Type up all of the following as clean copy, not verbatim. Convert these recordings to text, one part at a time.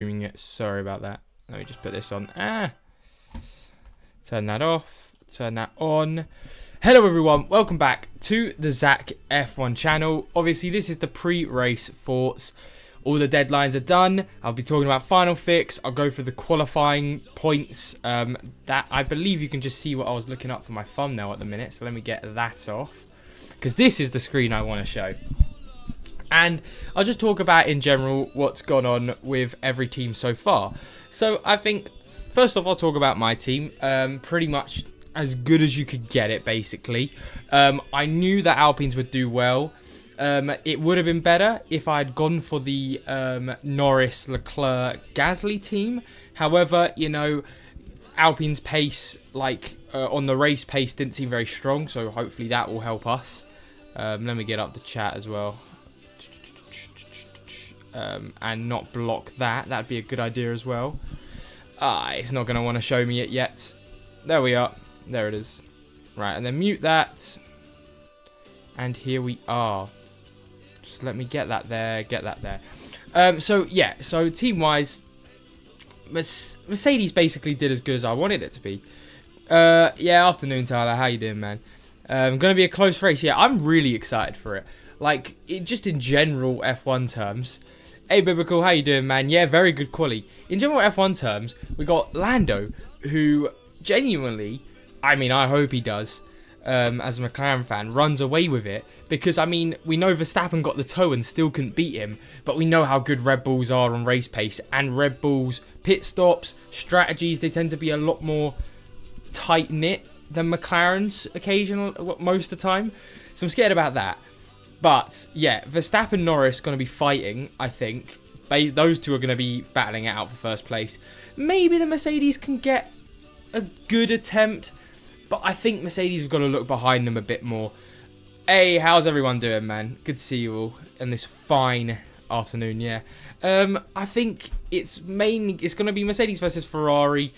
streaming it. Sorry about that. Let me just put this on. Turn that off. Turn that on. Hello everyone, welcome back to the Zach F1 channel. Obviously this is the pre-race thoughts. All the deadlines are done. I'll be talking about final fix. I'll go through the qualifying points. That I believe you can just see what I was looking up for my thumbnail at the minute. So let me get that off, because this is the screen I want to show. And I'll just talk about in general what's gone on with every team so far. So I think first off I'll talk about my team. Pretty much as good as you could get it, basically. I knew that Alpines would do well. It would have been better if I had gone for the Norris, Leclerc, Gasly team. However, you know, Alpine's pace, on the race pace, didn't seem very strong. So hopefully that will help us. Let me get up the chat as well. And not block that. That'd be a good idea as well. It's not going to want to show me it yet. There we are. There it is. Right, and then mute that. And here we are. Just let me get that there. Get that there. So, yeah. So, team-wise, Mercedes basically did as good as I wanted it to be. Yeah, afternoon, Tyler. How you doing, man? Going to be a close race. Yeah, I'm really excited for it. Just in general F1 terms. Hey, Biblical, how you doing, man? Yeah, very good quality. In general F1 terms, we got Lando, who genuinely, I mean, I hope he does, as a McLaren fan, runs away with it. Because, I mean, we know Verstappen got the toe and still couldn't beat him. But we know how good Red Bulls are on race pace. And Red Bulls pit stops, strategies, they tend to be a lot more tight-knit than McLaren's most of the time. So I'm scared about that. But, yeah, Verstappen Norris going to be fighting, I think. Those two are going to be battling it out for first place. Maybe the Mercedes can get a good attempt, but I think Mercedes have got to look behind them a bit more. Hey, how's everyone doing, man? Good to see you all in this fine afternoon, yeah. I think it's going to be Mercedes versus Ferrari,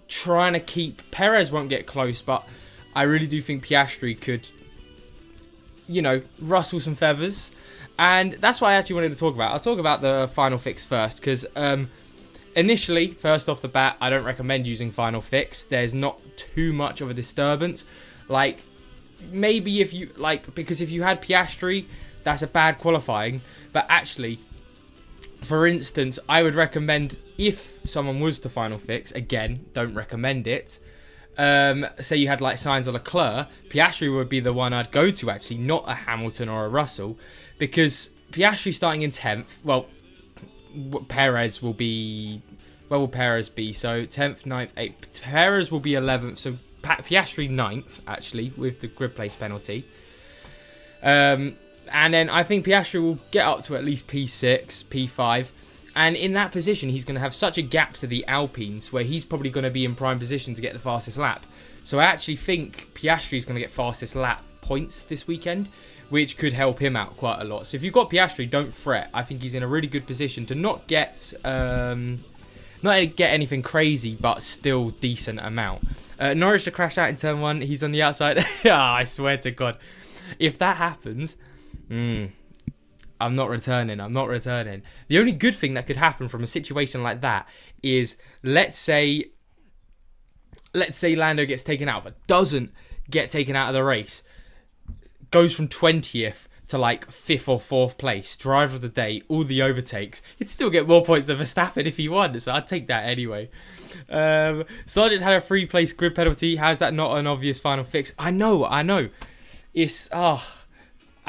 trying to keep... Perez won't get close, but I really do think Piastri could, you know, rustle some feathers. And that's what I actually wanted to talk about. I'll talk about the final fix first, because initially, first off the bat, I don't recommend using final fix. There's not too much of a disturbance. Maybe if you, because if you had Piastri, that's a bad qualifying. But actually, for instance, I would recommend, if someone was to final fix, again, don't recommend it, say you had Sainz or Leclerc, Piastri would be the one I'd go to, actually, not a Hamilton or a Russell, because Piastri starting in 10th, well, Perez will be, where will Perez be? So 10th, 9th, 8th, Perez will be 11th, so Piastri 9th, actually, with the grid place penalty. And then I think Piastri will get up to at least P6, P5. And in that position, he's going to have such a gap to the Alpines, where he's probably going to be in prime position to get the fastest lap. So I actually think Piastri is going to get fastest lap points this weekend, which could help him out quite a lot. So if you've got Piastri, don't fret. I think he's in a really good position to not get anything crazy, but still decent amount. Norris to crash out in turn 1. He's on the outside. I swear to God. If that happens... I'm not returning. I'm not returning. The only good thing that could happen from a situation like that is, let's say Lando gets taken out, but doesn't get taken out of the race, goes from 20th to 5th or 4th place, driver of the day, all the overtakes. He'd still get more points than Verstappen if he won, so I'd take that anyway. Sargent had a 3-place grid penalty. How's that not an obvious final fix? I know.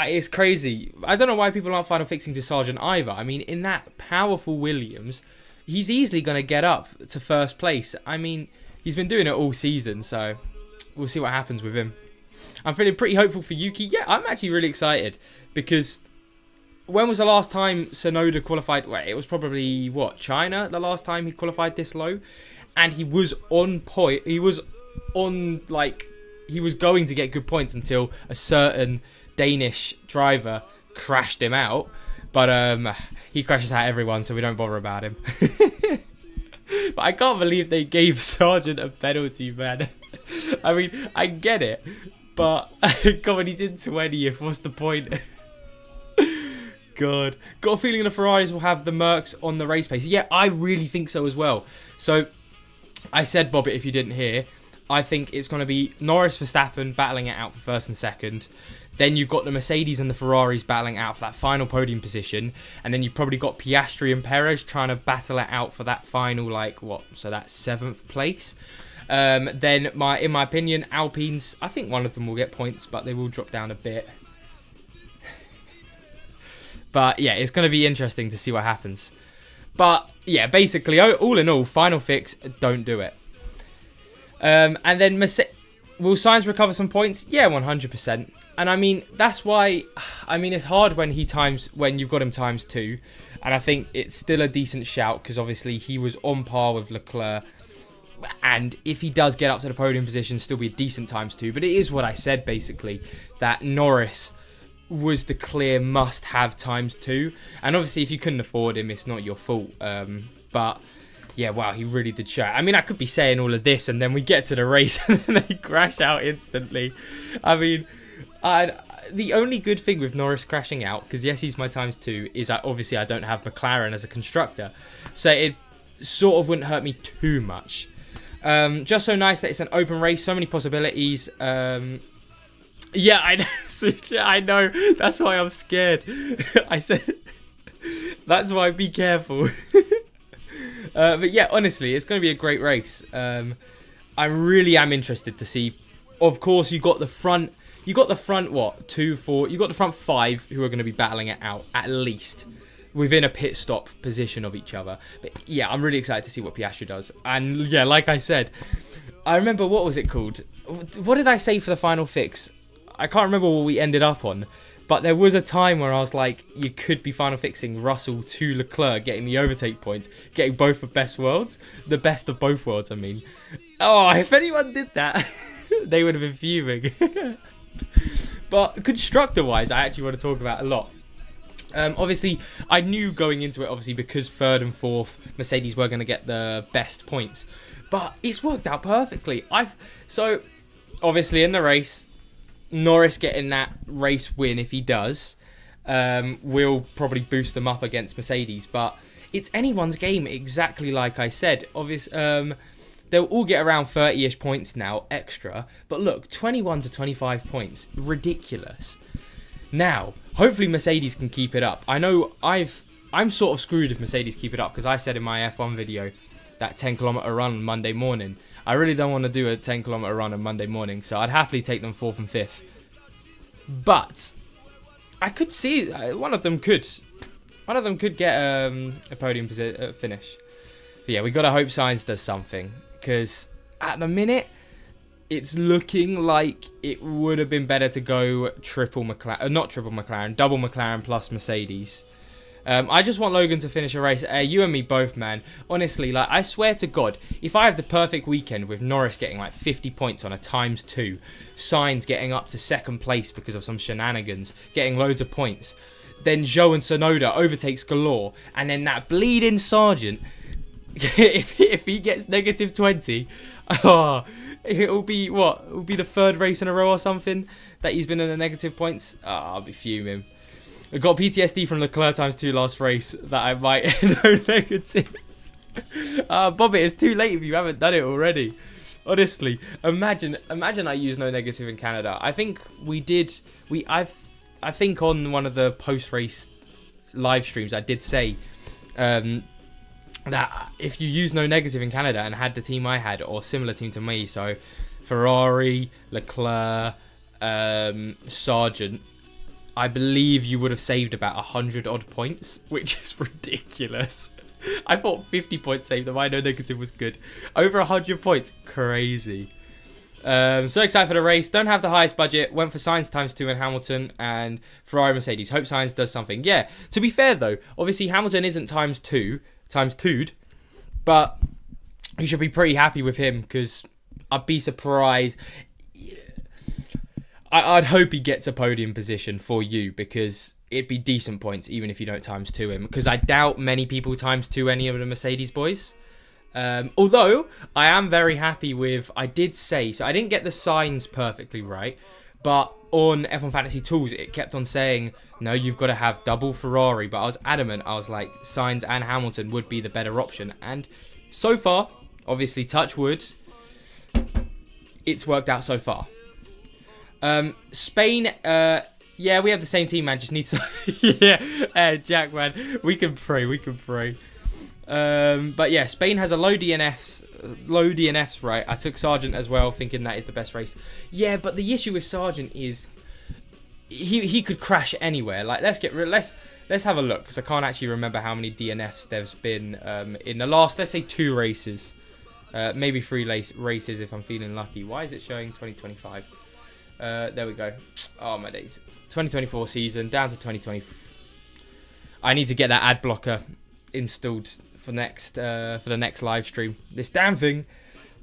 It's crazy. I don't know why people aren't final fixing to Sargent either. I mean, in that powerful Williams, he's easily going to get up to first place. I mean, he's been doing it all season, so we'll see what happens with him. I'm feeling pretty hopeful for Yuki. Yeah, I'm actually really excited, because when was the last time Tsunoda qualified? Well, it was probably, China, the last time he qualified this low? And he was on point. He was on, he was going to get good points until a certain Danish driver crashed him out, but he crashes out everyone, so we don't bother about him. But I can't believe they gave Sargent a penalty, man. I mean, I get it, but come on, he's in 20th. What's the point? god. Got a feeling the Ferraris will have the Mercs on the race pace. Yeah, I really think so as well. So, I said, Bobbit, if you didn't hear, I think it's going to be Norris, Verstappen battling it out for first and second. Then you've got the Mercedes and the Ferraris battling out for that final podium position. And then you've probably got Piastri and Perez trying to battle it out for that final, so that 7th place. Then, in my opinion, Alpines, I think one of them will get points, but they will drop down a bit. But, yeah, it's going to be interesting to see what happens. But, yeah, basically, all in all, final fix, don't do it. And then, will Sainz recover some points? Yeah, 100%. And, I mean, that's why, it's hard when you've got him times 2. And I think it's still a decent shout, because obviously he was on par with Leclerc. And if he does get up to the podium position, still be a decent times 2. But it is what I said, basically, that Norris was the clear must-have times 2. And obviously, if you couldn't afford him, it's not your fault. But, yeah, wow, he really did show. I mean, I could be saying all of this, and then we get to the race, and then they crash out instantly. I mean, the only good thing with Norris crashing out, because, yes, he's my times 2, is obviously I don't have McLaren as a constructor. So it sort of wouldn't hurt me too much. Just so nice that it's an open race, so many possibilities. Yeah, I know. I know. That's why I'm scared. I said, that's why be careful. But yeah, honestly, it's going to be a great race. I really am interested to see. Of course, you got the front. You got the front. What 2, 4? You got the front 5 who are going to be battling it out at least within a pit stop position of each other. But yeah, I'm really excited to see what Piastri does. And yeah, like I said, I remember, what was it called? What did I say for the final fix? I can't remember what we ended up on, but there was a time where I was like, you could be final fixing Russell to Leclerc, getting the overtake points, getting both of best worlds, the best of both worlds, I mean. Oh, if anyone did that, they would have been fuming. But constructor-wise, I actually want to talk about a lot. Obviously, I knew going into it, obviously, because 3rd and 4th Mercedes were going to get the best points. But it's worked out perfectly. So, obviously, in the race, Norris getting that race win, if he does, will probably boost them up against Mercedes. But it's anyone's game, exactly like I said. Obviously, they'll all get around 30-ish points now, extra. But look, 21 to 25 points. Ridiculous. Now, hopefully Mercedes can keep it up. I know I'm sort of screwed if Mercedes keep it up, because I said in my F1 video that 10-kilometer run on Monday morning. I really don't want to do a 10-kilometer run on Monday morning, so I'd happily take them 4th and 5th. But I could see one of them could get a podium finish. But yeah, we gotta hope Sainz does something, because at the minute it's looking like it would have been better to go double McLaren plus Mercedes. I just want Logan to finish a race. You and me both, man. Honestly, like, I swear to God, if I have the perfect weekend with Norris getting like 50 points on a times 2, Sainz getting up to 2nd place because of some shenanigans, getting loads of points, then Zhou and Tsunoda overtakes galore, and then that bleeding Sargent, if he gets negative 20, it'll be what? It'll be the 3rd race in a row or something that he's been in the negative points. I'll be fuming. I got PTSD from Leclerc times 2 last race that I might know negative. Bobby, it's too late if you haven't done it already. Honestly, imagine I used no negative in Canada. I think we did. I think on one of the post-race live streams, I did say that if you use no negative in Canada and had the team I had, or similar team to me, so Ferrari, Leclerc, Sargent, I believe you would have saved about 100 odd points, which is ridiculous. I thought 50 points saved, and my no negative was good. Over 100 points, crazy. So excited for the race. Don't have the highest budget. Went for Sainz times 2 in Hamilton and Ferrari Mercedes. Hope Sainz does something. Yeah, to be fair though, obviously Hamilton isn't times 2'd, but you should be pretty happy with him, because I'd be surprised. I'd hope he gets a podium position for you, because it'd be decent points even if you don't times 2 him, because I doubt many people times 2 any of the Mercedes boys. Although I am very happy with, I did say, so I didn't get the signs perfectly right, but on F1 Fantasy Tools, it kept on saying, no, you've got to have double Ferrari. But I was adamant. I was like, Sainz and Hamilton would be the better option. And so far, obviously, touch wood, it's worked out so far. Spain, yeah, we have the same team, man. Just need to... yeah, Jack, man. We can pray. But yeah, Spain has a low DNFs, right? I took Sargent as well, thinking that is the best race. Yeah, but the issue with Sargent is he could crash anywhere. Like, let's have a look, because I can't actually remember how many DNFs there's been in the last, let's say, 2 races. Maybe 3 races if I'm feeling lucky. Why is it showing 2025? There we go. Oh, my days. 2024 season, down to 2020. I need to get that ad blocker installed for the next live stream. This damn thing.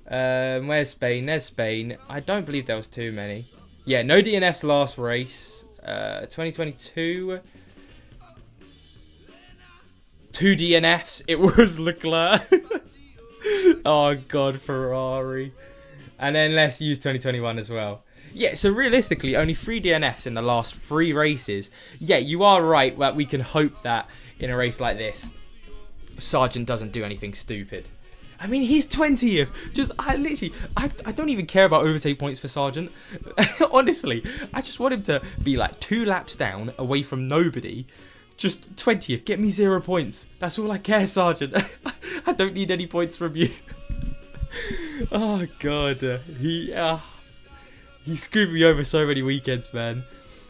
Where's Spain? There's Spain. I don't believe there was too many. Yeah, no DNFs last race. 2022. 2 DNFs. It was Leclerc. Oh god, Ferrari. And then let's use 2021 as well. Yeah, so realistically, only 3 DNFs in the last 3 races. Yeah, you are right that we can hope that in a race like this, Sargent doesn't do anything stupid. I mean, he's 20th. I don't even care about overtake points for Sargent. Honestly, I just want him to be like 2 laps down, away from nobody. Just 20th. Get me 0 points. That's all I care, Sargent. I don't need any points from you. Oh god, he screwed me over so many weekends, man.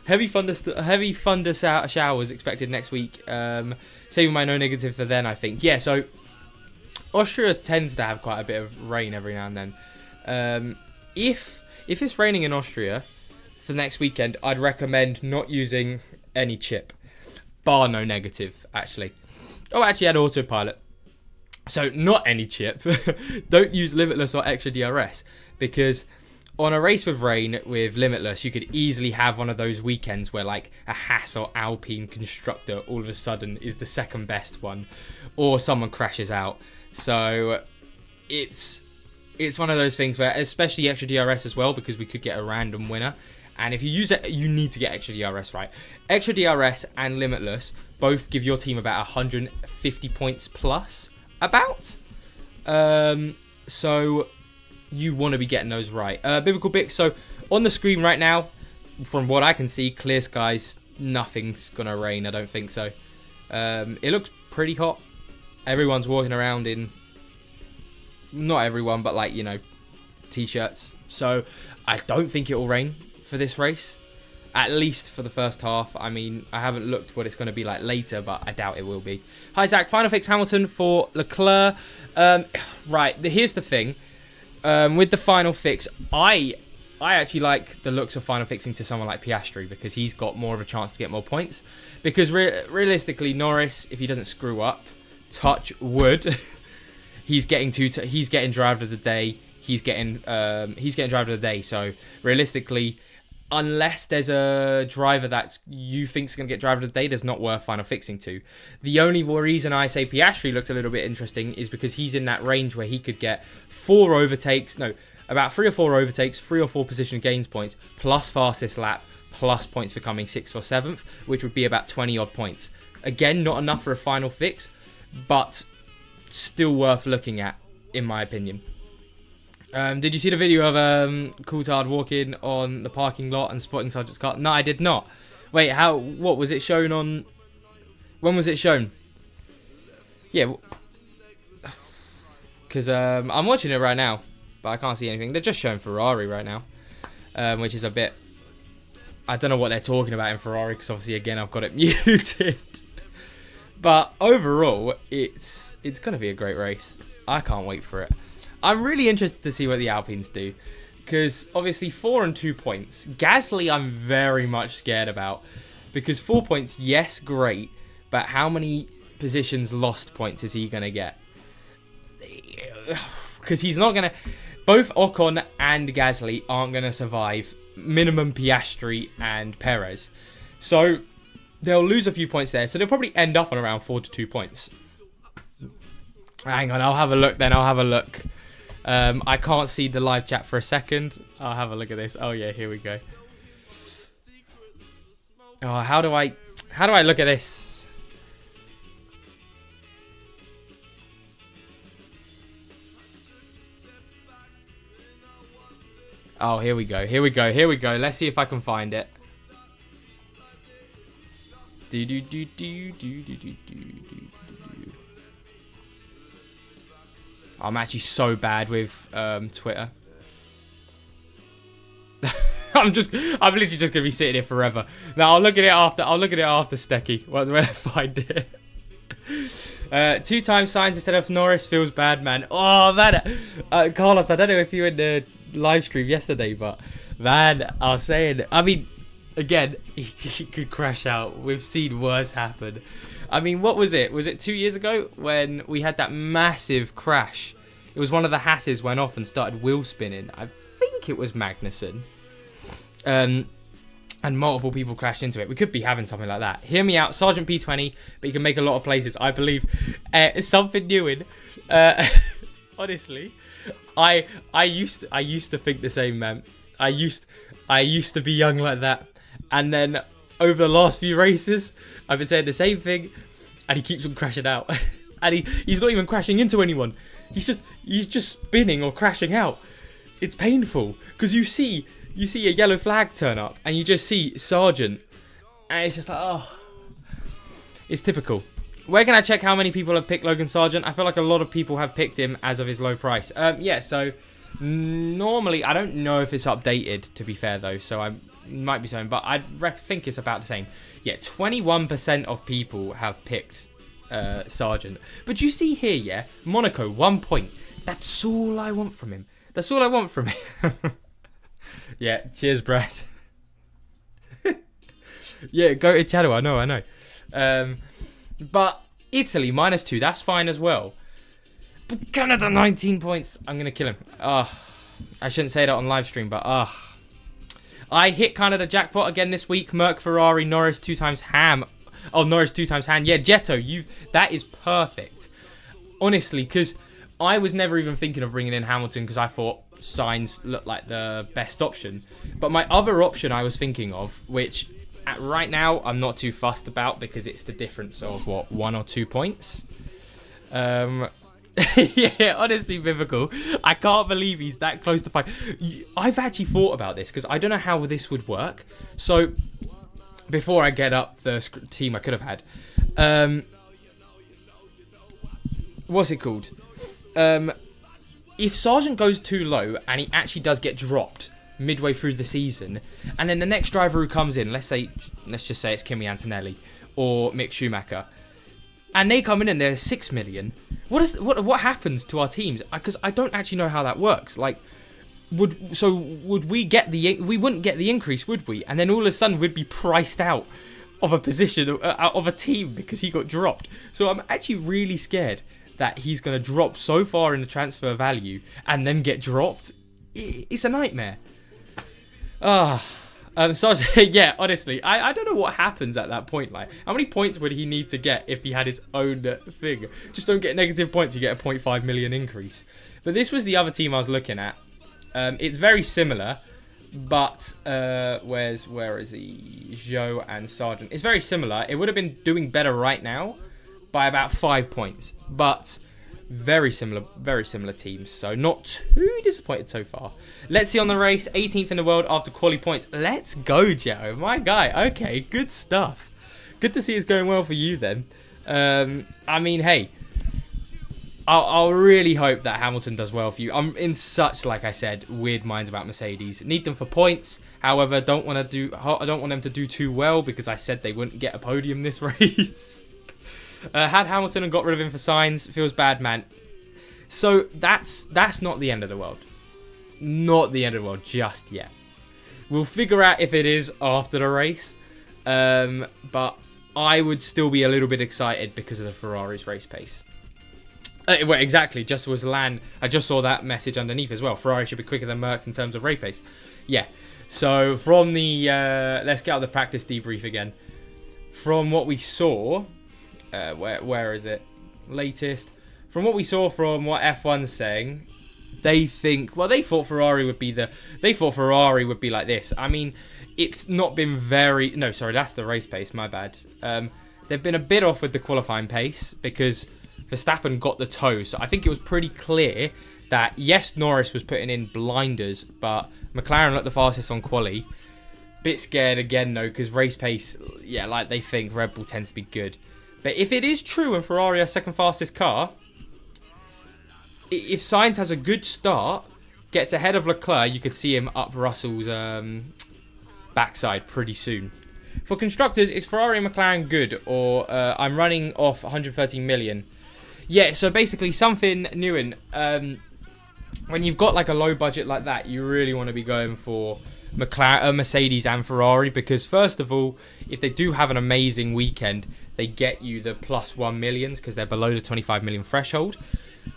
Heavy thunder showers expected next week. Saving my no negative for then, I think. Yeah, so Austria tends to have quite a bit of rain every now and then. If it's raining in Austria for next weekend, I'd recommend not using any chip, bar no negative, actually. Oh, I actually had autopilot. So not any chip. Don't use Limitless or extra DRS, because on a race with rain with Limitless, you could easily have one of those weekends where like a Haas or Alpine Constructor all of a sudden is the second best one, or someone crashes out. So it's one of those things where, especially extra DRS as well, because we could get a random winner. And if you use it, you need to get extra DRS, right? Extra DRS and Limitless both give your team about 150 points plus, about. So you want to be getting those right. Biblical Bix, so on the screen right now, from what I can see, clear skies, nothing's going to rain, I don't think so. It looks pretty hot. Everyone's walking around in, not everyone, but like, you know, t-shirts. So I don't think it will rain for this race, at least for the first half. I mean, I haven't looked what it's going to be like later, but I doubt it will be. Hi, Zach. Final fix Hamilton for Leclerc. Right, here's the thing. With the final fix, I actually like the looks of final fixing to someone like Piastri, because he's got more of a chance to get more points. Because realistically, Norris, if he doesn't screw up, touch wood, he's getting driver of the day. He's getting driver of the day. So realistically, unless there's a driver that you think's going to get driver of the day, there's not worth final fixing to. The only reason I say Piastri looks a little bit interesting is because he's in that range where he could get about 3 or 4 overtakes, 3 or 4 position gains points, plus fastest lap, plus points for coming 6th or 7th, which would be about 20 odd points. Again, not enough for a final fix, but still worth looking at, in my opinion. Did you see the video of Coulthard walking on the parking lot and spotting Sargent's car? No, I did not. Wait, what was it shown on? When was it shown? Yeah, because I'm watching it right now, but I can't see anything. They're just showing Ferrari right now, which is a bit. I don't know what they're talking about in Ferrari, because obviously again I've got it muted. But overall, it's gonna be a great race. I can't wait for it. I'm really interested to see what the Alpines do, because obviously 4 and 2 points. Gasly I'm very much scared about, because 4 points, yes, great, but how many positions lost points is he going to get? Because he's not going to... Both Ocon and Gasly aren't going to survive minimum Piastri and Perez. So they'll lose a few points there, so they'll probably end up on around 4 to 2 points. Hang on, I'll have a look then, I can't see the live chat for a second. I'll have a look at this. Oh yeah, here we go. Oh, how do I look at this? Oh, here we go. Here we go. Here we go. Let's see if I can find it. I'm actually so bad with Twitter. I'm literally just gonna be sitting here forever. Now I'll look at it after. I'll look at it after Stecky when I find it. 2 times signs instead of Norris feels bad, man. Oh man, Carlos, I don't know if you were in the live stream yesterday, but man, I was saying. I mean, again, he could crash out. We've seen worse happen. I mean, what was it? Was it 2 years ago when we had that massive crash? It was one of the Hasses went off and started wheel spinning. I think it was Magnussen. And multiple people crashed into it. We could be having something like that. Hear me out, Sergeant P20, but you can make a lot of places. I believe something new in. Honestly, I used to think the same, man. I used to be young like that, and then over the last few races, I've been saying the same thing, and he keeps on crashing out, and he's not even crashing into anyone. He's just spinning or crashing out. It's painful because you see a yellow flag turn up, and you just see Sergeant, and it's just like, oh, it's typical. Where can I check how many people have picked Logan Sargent? I feel like a lot of people have picked him as of his low price. Yeah, so normally, I don't know if it's updated, to be fair, though, so I might be saying, but I think it's about the same. Yeah, 21% of people have picked Sargent. But you see here, yeah, Monaco, 1 point. That's all I want from him. That's all I want from him. Yeah, cheers, Brad. Yeah, go to channel, I know. But Italy, -2, that's fine as well. But Canada, 19 points. I'm going to kill him. I shouldn't say that on live stream, but I hit kind of the jackpot again this week. Merc, Ferrari, Norris 2 times Ham. Oh, Norris 2 times Ham. Yeah, Jetto, that is perfect. Honestly, because I was never even thinking of bringing in Hamilton because I thought Sainz looked like the best option. But my other option I was thinking of, which right now I'm not too fussed about because it's the difference of, what, 1 or 2 points? Yeah, honestly, Vivical, I can't believe he's that close to 5. I've actually thought about this because I don't know how this would work. So, before I get up the team I could have had, what's it called? If Sargent goes too low and he actually does get dropped midway through the season, and then the next driver who comes in, let's just say it's Kimi Antonelli or Mick Schumacher, and they come in and they're 6 million, what happens to our teams? Because I don't actually know how that works. Like, would we wouldn't get the increase, would we? And then all of a sudden we'd be priced out of a position, out of a team because he got dropped. So I'm actually really scared that he's going to drop so far in the transfer value and then get dropped. It's a nightmare. Sargent, yeah, honestly, I don't know what happens at that point. Like, how many points would he need to get if he had his own thing? Just don't get negative points, you get a 0.5 million increase. But this was the other team I was looking at. It's very similar, but where is he? Joe and Sargent. It's very similar. It would have been doing better right now by about 5 points, but very similar teams, so not too disappointed so far. Let's see on the race. 18th in the world after quali points. Let's go, Joe, my guy. Okay, good stuff. Good to see it's going well for you then. I mean, hey, I'll really hope that Hamilton does well for you. I'm in such, like I said, weird minds about Mercedes. Need them for points. However, I don't want them to do too well because I said they wouldn't get a podium this race. Had Hamilton and got rid of him for Sainz. Feels bad, man. So that's not the end of the world. Not the end of the world just yet. We'll figure out if it is after the race. But I would still be a little bit excited because of the Ferrari's race pace. Well, exactly. Just was land. I just saw that message underneath as well. Ferrari should be quicker than Mercs in terms of race pace. Yeah. So from the let's get out the practice debrief again. From what we saw. Where is it? Latest. From what we saw from what F1's saying, they think, well, they thought Ferrari would be like this. I mean, it's not been very, no, sorry, that's the race pace, my bad. They've been a bit off with the qualifying pace because Verstappen got the toe. So I think it was pretty clear that, yes, Norris was putting in blinders, but McLaren looked the fastest on quali. Bit scared again, though, because race pace, yeah, like they think Red Bull tends to be good. But if it is true and Ferrari are second fastest car, if Sainz has a good start, gets ahead of Leclerc, you could see him up Russell's backside pretty soon. For constructors, is Ferrari and McLaren good, or I'm running off 130 million? Yeah, so basically something new in. When you've got like a low budget like that, you really want to be going for Mercedes and Ferrari, because first of all, if they do have an amazing weekend, they get you the +1 millions because they're below the 25 million threshold.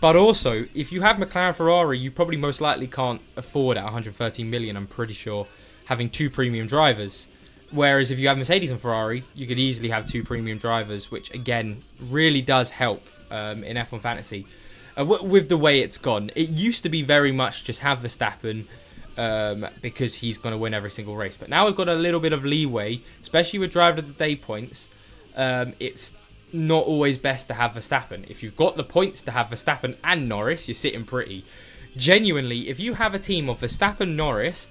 But also, if you have McLaren Ferrari, you probably most likely can't afford at 130 million, I'm pretty sure, having two premium drivers. Whereas if you have Mercedes and Ferrari, you could easily have two premium drivers, which again really does help in F1 Fantasy. With the way it's gone, it used to be very much just have Verstappen because he's going to win every single race. But now we've got a little bit of leeway, especially with driver of the day points. It's not always best to have Verstappen. If you've got the points to have Verstappen and Norris, you're sitting pretty. Genuinely, if you have a team of Verstappen, Norris,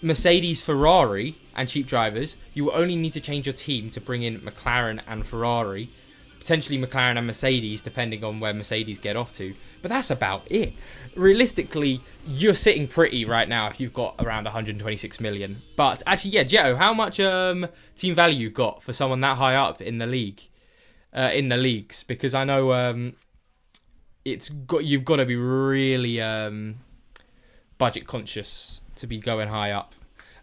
Mercedes, Ferrari, and cheap drivers, you will only need to change your team to bring in McLaren and Ferrari, potentially McLaren and Mercedes, depending on where Mercedes get off to. But that's about it. Realistically, you're sitting pretty right now if you've got around 126 million. But actually, yeah, Jetto, how much team value you got for someone that high up in the league, in the leagues? Because I know you've got to be really budget conscious to be going high up.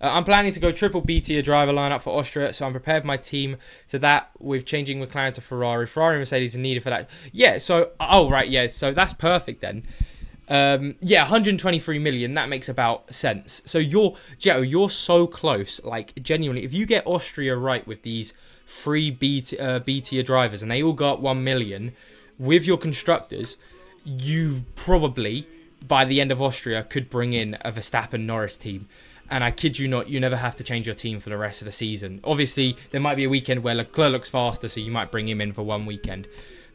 I'm planning to go triple B tier driver lineup for Austria, so I'm prepared my team to that with changing McLaren to Ferrari. Ferrari and Mercedes are needed for that. Yeah, so, oh, right, yeah, so that's perfect then. Yeah, 123 million, that makes about sense. So you're so close, like, genuinely, if you get Austria right with these free B tier drivers and they all got 1 million with your constructors, you probably, by the end of Austria, could bring in a Verstappen-Norris team. And I kid you not, you never have to change your team for the rest of the season. Obviously, there might be a weekend where Leclerc looks faster, so you might bring him in for one weekend.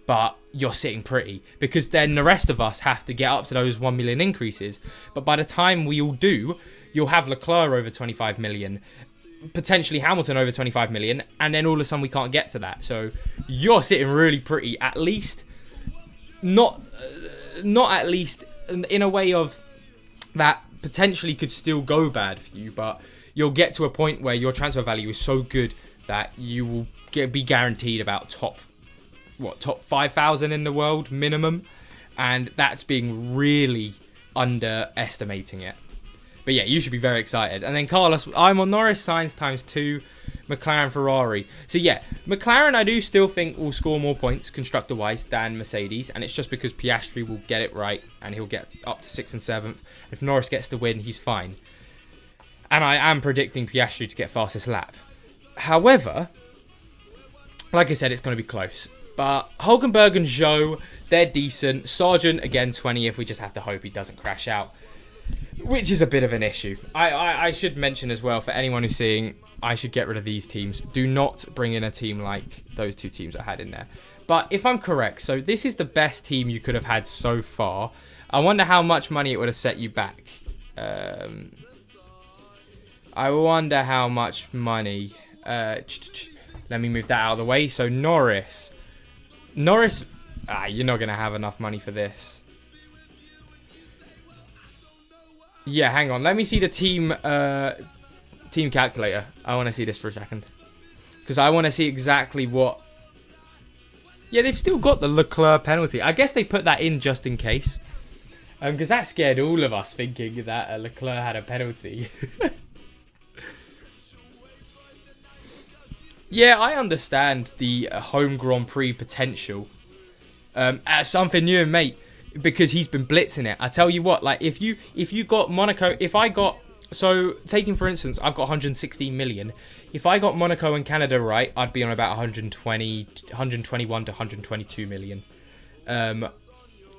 But you're sitting pretty, because then the rest of us have to get up to those 1 million increases. But by the time we all do, you'll have Leclerc over 25 million, potentially Hamilton over 25 million, and then all of a sudden we can't get to that. So you're sitting really pretty, at least, not at least in a way of that potentially could still go bad for you, but you'll get to a point where your transfer value is so good that you will be guaranteed about top 5,000 in the world minimum, and that's being really underestimating it. But yeah, you should be very excited. And then Carlos, I'm on Norris, Sainz ×2, McLaren, Ferrari. So yeah, McLaren I do still think will score more points constructor-wise than Mercedes, and it's just because Piastri will get it right and he'll get up to 6th and 7th. If Norris gets the win, he's fine. And I am predicting Piastri to get fastest lap. However, like I said, it's going to be close. But Hulkenberg and Zhou, they're decent. Sargent, again, 20th. We just have to hope he doesn't crash out, which is a bit of an issue. I should mention as well, for anyone who's seeing, I should get rid of these teams. Do not bring in a team like those two teams I had in there. But if I'm correct, so this is the best team you could have had so far. I wonder how much money it would have set you back. I wonder how much money. Let me move that out of the way. So Norris, you're not going to have enough money for this. Yeah, hang on. Let me see the team calculator. I want to see this for a second, because I want to see exactly what. Yeah, they've still got the Leclerc penalty. I guess they put that in just in case, because that scared all of us thinking that Leclerc had a penalty. Yeah, I understand the home Grand Prix potential. Something new, mate, because he's been blitzing it. I tell you what, like if you got Monaco, so taking for instance, I've got 116 million. If I got Monaco and Canada right, I'd be on about 121 to 122 million.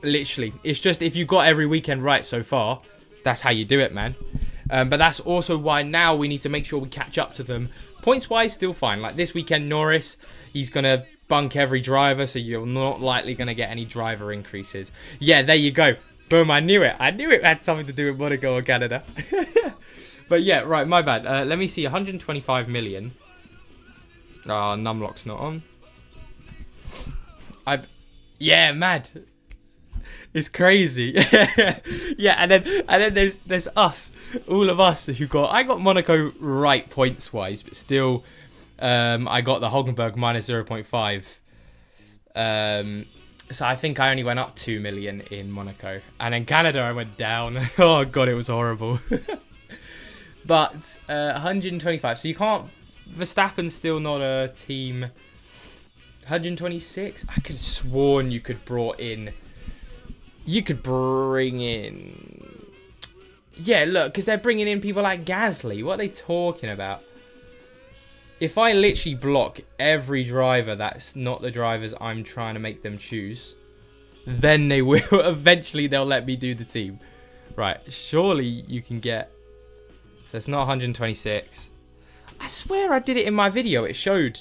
Literally. It's just if you got every weekend right so far, that's how you do it, man. But that's also why now we need to make sure we catch up to them. Points-wise, still fine. Like this weekend, Norris, he's going to bunk every driver, so you're not likely going to get any driver increases. Yeah, there you go. Boom, I knew it. I knew it had something to do with Monaco or Canada. But yeah, right, my bad. Let me see, 125 million. Oh, Numlock's not on. Yeah, mad. It's crazy. Yeah, and then there's us, all of us who got. I got Monaco right points wise, but still, I got the Hulkenberg minus 0.5. So I think I only went up 2 million in Monaco, and in Canada I went down. Oh god, it was horrible. But 125. So you can't. Verstappen's still not a team. 126. I could have sworn you could brought in. You could bring in... Yeah, look, because they're bringing in people like Gasly. What are they talking about? If I literally block every driver that's not the drivers I'm trying to make them choose, then they will... Eventually, they'll let me do the team. Right, surely you can get... So it's not 126. I swear I did it in my video. It showed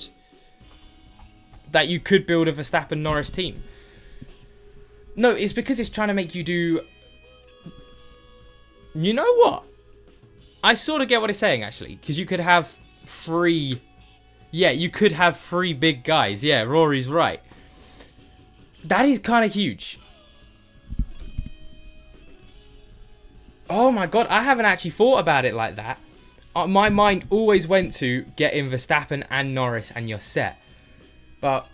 that you could build a Verstappen-Norris team. No, it's because it's trying to make you do... You know what? I sort of get what it's saying, actually. Because you could have 3... Yeah, you could have 3 big guys. Yeah, Rory's right. That is kind of huge. Oh my god, I haven't actually thought about it like that. My mind always went to getting Verstappen and Norris and you're set. But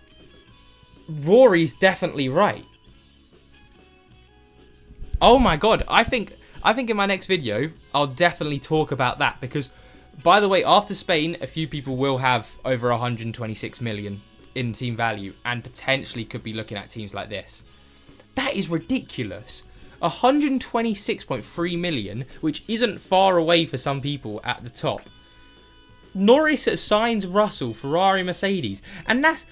Rory's definitely right. Oh my god, I think in my next video, I'll definitely talk about that. Because, by the way, after Spain, a few people will have over 126 million in team value. And potentially could be looking at teams like this. That is ridiculous. 126.3 million, which isn't far away for some people at the top. Norris assigns Russell, Ferrari, Mercedes. And that's...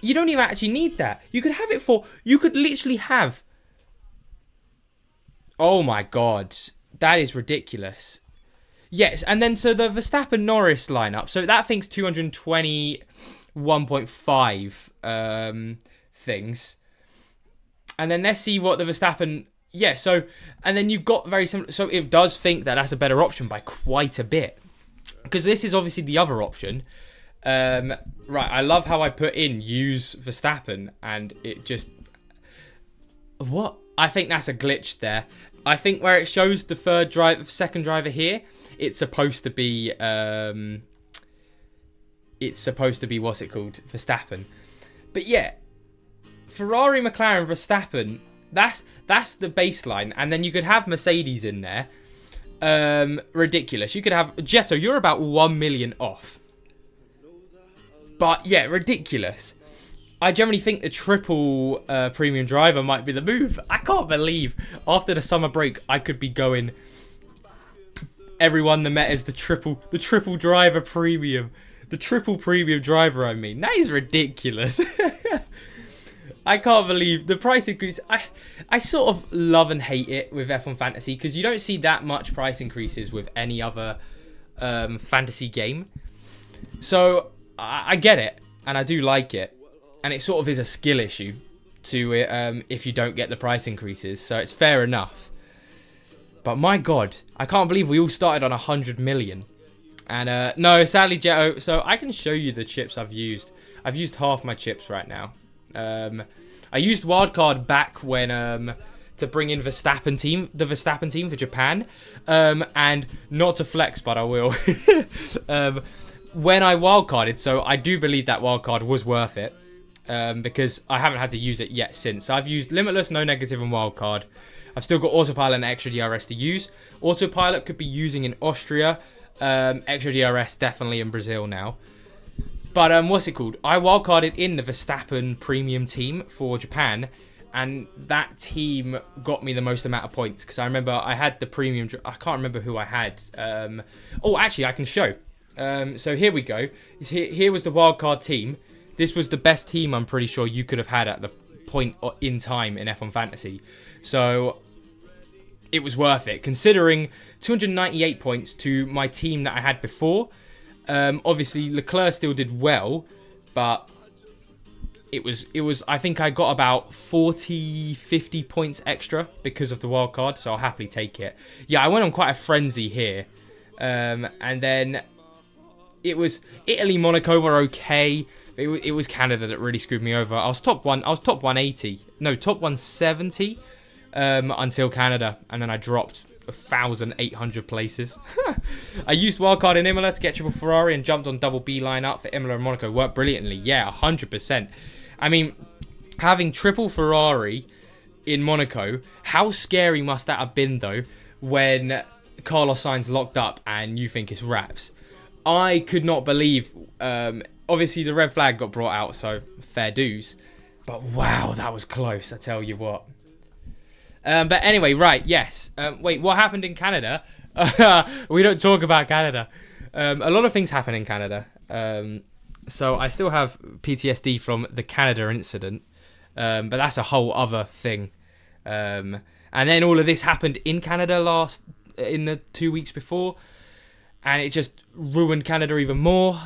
You don't even actually need that. You could have it for... You could literally have... Oh my god. That is ridiculous. Yes, and then so the Verstappen-Norris lineup. So that thinks 221.5 things. And then let's see what the Verstappen... Yeah, so... And then you've got very similar... So it does think that that's a better option by quite a bit. Because this is obviously the other option. Right, I love how I put in use Verstappen and it just... What? I think that's a glitch there. I think where it shows the second driver here, it's supposed to be... It's supposed to be, what's it called? Verstappen. But yeah, Ferrari, McLaren, Verstappen, that's the baseline. And then you could have Mercedes in there. Ridiculous. You could have... Jetto, you're about 1 million off. But yeah, ridiculous. I generally think the triple premium driver might be the move. I can't believe after the summer break I could be going. Everyone, the meta is the triple driver premium, the triple premium driver. I mean, that is ridiculous. I can't believe the price increase. I sort of love and hate it with F1 Fantasy because you don't see that much price increases with any other fantasy game. So I get it and I do like it. And it sort of is a skill issue to if you don't get the price increases. So it's fair enough. But my god, I can't believe we all started on 100 million. And no, sadly, Jetto. So I can show you the chips I've used. I've used half my chips right now. I used wildcard back when to bring in the Verstappen team for Japan. And not to flex, but I will. When I wildcarded, so I do believe that wildcard was worth it. Because I haven't had to use it yet since. So I've used Limitless, No Negative, and Wildcard. I've still got Autopilot and Extra DRS to use. Autopilot could be using in Austria. Extra DRS definitely in Brazil now. But what's it called? I wildcarded in the Verstappen Premium team for Japan. And that team got me the most amount of points. Because I remember I had the Premium... I can't remember who I had. Oh, actually, I can show. So here we go. Here was the wildcard team. This was the best team I'm pretty sure you could have had at the point in time in F1 Fantasy. So it was worth it, considering 298 points to my team that I had before. Obviously, Leclerc still did well, but it was. I think I got about 40, 50 points extra because of the wild card, so I'll happily take it. Yeah, I went on quite a frenzy here, and then it was Italy, Monaco were okay. It was Canada that really screwed me over. I was top 180, no, top 170 until Canada, and then I dropped 1,800 places. I used wildcard in Imola to get triple Ferrari and jumped on double B line up for Imola and Monaco. Worked brilliantly. Yeah, 100%. I mean, having triple Ferrari in Monaco, how scary must that have been, though, when Carlos Sainz locked up and you think it's wraps? I could not believe... obviously, the red flag got brought out, so fair dues. But wow, that was close, I tell you what. But anyway, right, yes. Wait, what happened in Canada? We don't talk about Canada. A lot of things happen in Canada. So I still have PTSD from the Canada incident. But that's a whole other thing. And then all of this happened in Canada in the 2 weeks before. And it just ruined Canada even more.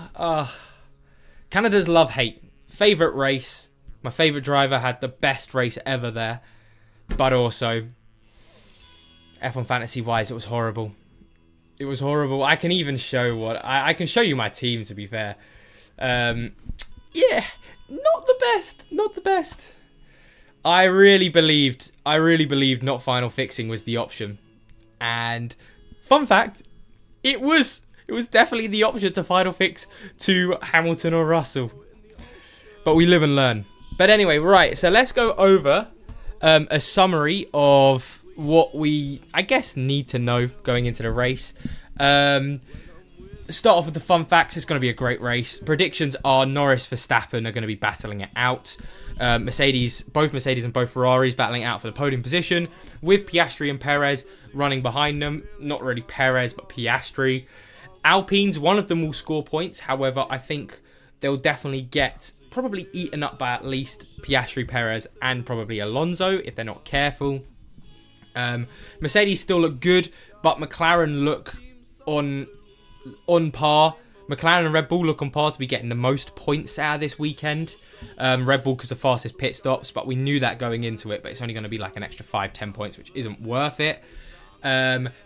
Canada's love-hate. Favourite race. My favourite driver had the best race ever there. But also, F1 Fantasy-wise, it was horrible. It was horrible. I can even show I can show you my team, to be fair. Yeah, not the best. Not the best. I really believed not final fixing was the option. And, fun fact, it was definitely the option to final fix to Hamilton or Russell. But we live and learn. But anyway, right, so let's go over a summary of what we, I guess, need to know going into the race. Start off with the fun facts. It's going to be a great race. Predictions are Norris, Verstappen are going to be battling it out. Both Mercedes and both Ferraris battling out for the podium position, with Piastri and Perez running behind them. Not really Perez, but Piastri. Alpines, one of them will score points. However, I think they'll definitely get probably eaten up by at least Piastri, Perez, and probably Alonso if they're not careful. Mercedes still look good, but McLaren look on par. McLaren and Red Bull look on par to be getting the most points out of this weekend. Red Bull because the fastest pit stops, but we knew that going into it, but it's only going to be like an extra 5-10 points, which isn't worth it.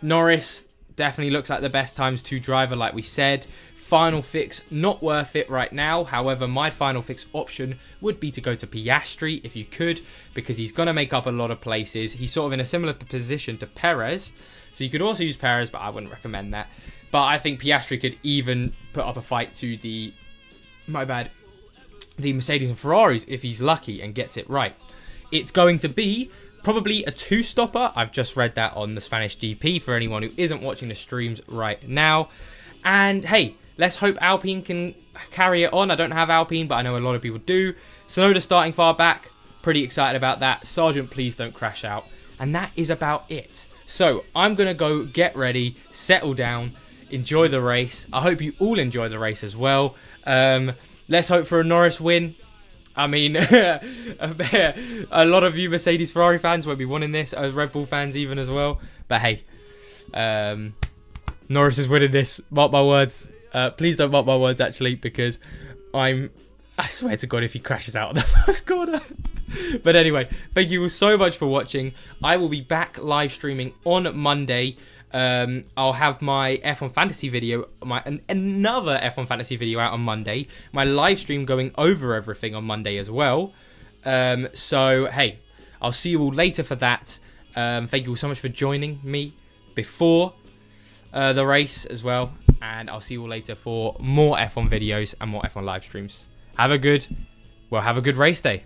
Norris definitely looks like the best times 2 driver, like we said. Final fix, not worth it right now. However, my final fix option would be to go to Piastri if you could, because he's going to make up a lot of places. He's sort of in a similar position to Perez. So you could also use Perez, but I wouldn't recommend that. But I think Piastri could even put up a fight to the Mercedes and Ferraris if he's lucky and gets it right. It's going to be probably a 2-stopper. I've just read that on the Spanish GP for anyone who isn't watching the streams right now. And hey, let's hope Alpine can carry it on. I don't have Alpine, but I know a lot of people do. Tsunoda starting far back. Pretty excited about that. Sargent, please don't crash out. And that is about it. So I'm going to go get ready, settle down, enjoy the race. I hope you all enjoy the race as well. Let's hope for a Norris win. I mean, a lot of you Mercedes Ferrari fans won't be wanting this. Red Bull fans even as well. But hey, Norris is winning this. Mark my words. Please don't mark my words, actually, because I swear to God if he crashes out in the first corner. But anyway, thank you all so much for watching. I will be back live streaming on Monday. I'll have my F1 Fantasy video, another F1 Fantasy video out on Monday. My live stream going over everything on Monday as well. So, hey, I'll see you all later for that. Thank you all so much for joining me before the race as well. And I'll see you all later for more F1 videos and more F1 live streams. Have a good race day.